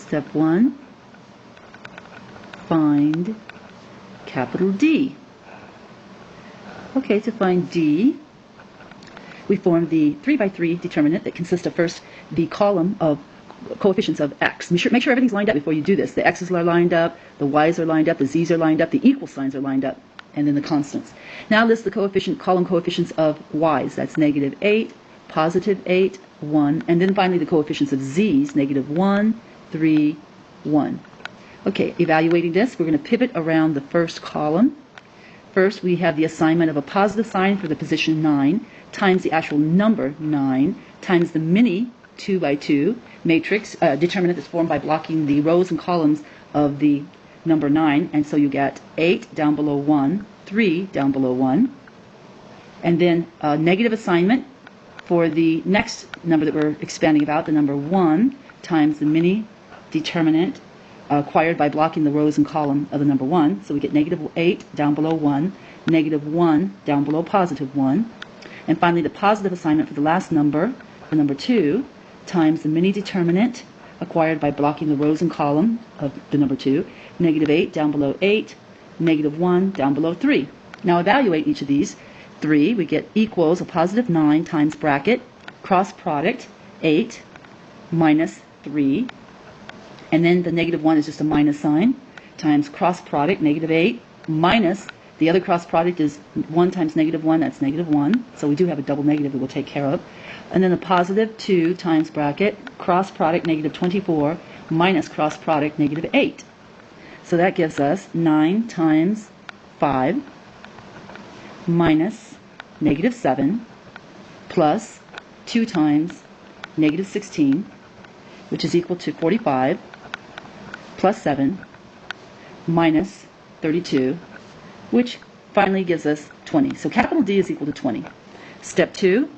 Step 1, find capital D. Okay, to find D, we form the 3 by 3 determinant that consists of first the column of coefficients of x. Make sure everything's lined up before you do this. The x's are lined up, the y's are lined up, the z's are lined up, the equal signs are lined up, and then the constants. Now list the column coefficients of y's. That's -8, +8, 1, and then finally the coefficients of z's, -1, 3, 1. Okay, evaluating this, we're going to pivot around the first column. First, we have the assignment of a positive sign for the position 9 times the actual number 9 times the mini 2 by 2 matrix determinant that's formed by blocking the rows and columns of the number 9, and so you get 8 down below 1, 3 down below 1, and then a negative assignment for the next number that we're expanding about, the number 1 times the mini determinant acquired by blocking the rows and column of the number 1. So we get -8 down below 1, -1 down below +1. And finally the positive assignment for the last number, the number 2, times the mini determinant acquired by blocking the rows and column of the number 2, -8 down below 8, -1 down below 3. Now evaluate each of these. 3, we get equals a +9 times bracket, cross product, 8 minus 3. And then the -1 is just a minus sign, times cross product, -8, minus, the other cross product is 1 times -1, that's -1, so we do have a double negative that we'll take care of. And then the +2 times bracket, cross product, -24, minus cross product, -8. So that gives us 9 times 5, minus -7, plus 2 times -16, which is equal to 45, plus 7, minus 32, which finally gives us 20. So capital D is equal to 20. Step 2,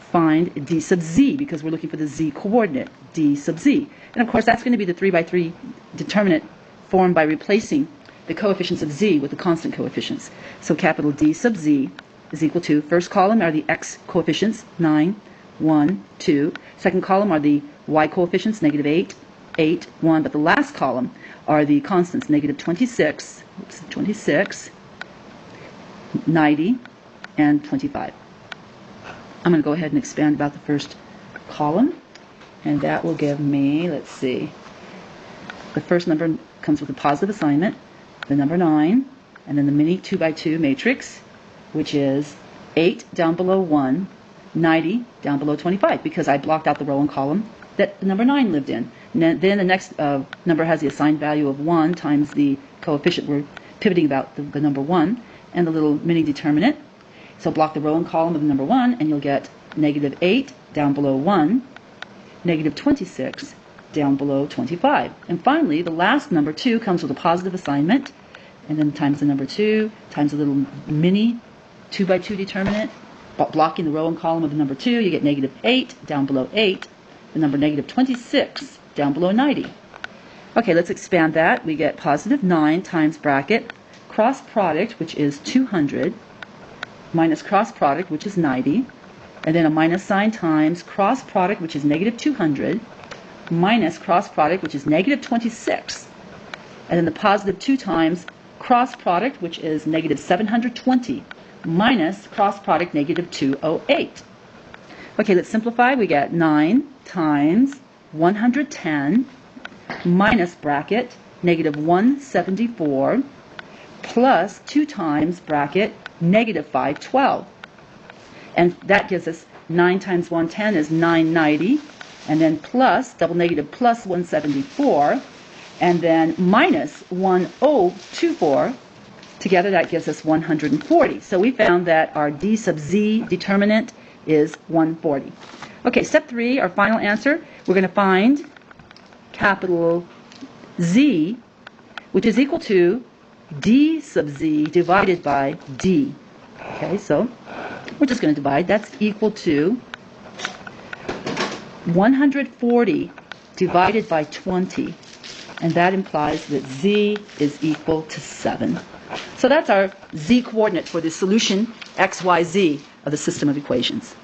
find D sub z, because we're looking for the z coordinate, D sub z. And of course that's going to be the 3 by 3 determinant formed by replacing the coefficients of z with the constant coefficients. So capital D sub z is equal to, first column are the x coefficients, 9, 1, 2. Second column are the y coefficients, -8, 8, 1, but the last column are the constants, -26, 90, and 25. I'm going to go ahead and expand about the first column, and that will give me, let's see, the first number comes with a positive assignment, the number 9, and then the mini 2 by 2 matrix, which is 8 down below 1, 90 down below 25, because I blocked out the row and column that the number 9 lived in. And then the next number has the assigned value of 1 times the coefficient. We're pivoting about the number 1 and the little mini determinant. So block the row and column of the number 1 and you'll get -8 down below 1, -26 down below 25. And finally the last number 2 comes with a positive assignment, and then times the number 2 times the little mini 2 by 2 determinant, blocking the row and column of the number 2, you get -8 down below 8, the number -26 down below 90. Okay, let's expand that. We get +9 times bracket, cross product, which is 200, minus cross product, which is 90, and then a minus sign times cross product, which is -200, minus cross product, which is -26, and then the +2 times cross product, which is -720, minus cross product, -208. Okay, let's simplify. We get 9 times 110 minus bracket -174 plus 2 times bracket -512. And that gives us 9 times 110 is 990, and then plus, double negative, plus 174, and then minus 1024. Together that gives us 140. So we found that our D sub z determinant is 140. Okay, step 3, our final answer, we're going to find capital Z, which is equal to D sub z divided by D. Okay, so we're just going to divide. That's equal to 140 divided by 20, and that implies that Z is equal to 7. So that's our Z coordinate for the solution XYZ of the system of equations.